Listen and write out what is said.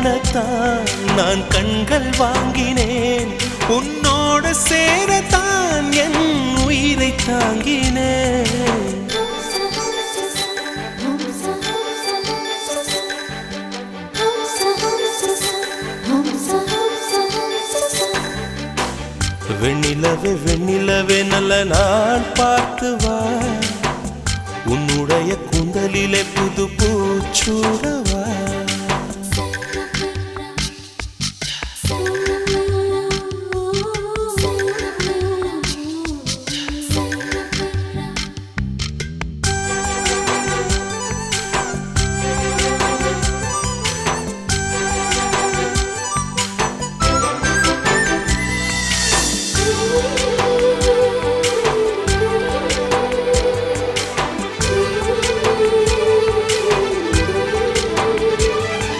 காணத்தான் நான் கண்கள் வாங்கினேன் உன்னோட சேரத்தான் என் உயிரை தாங்கினேன் வெண்ணிலவே வெண்ணிலவே நல்ல நாள் பார்த்து வா உன்னுடைய கூந்தலிலே புது பூச்சூடவா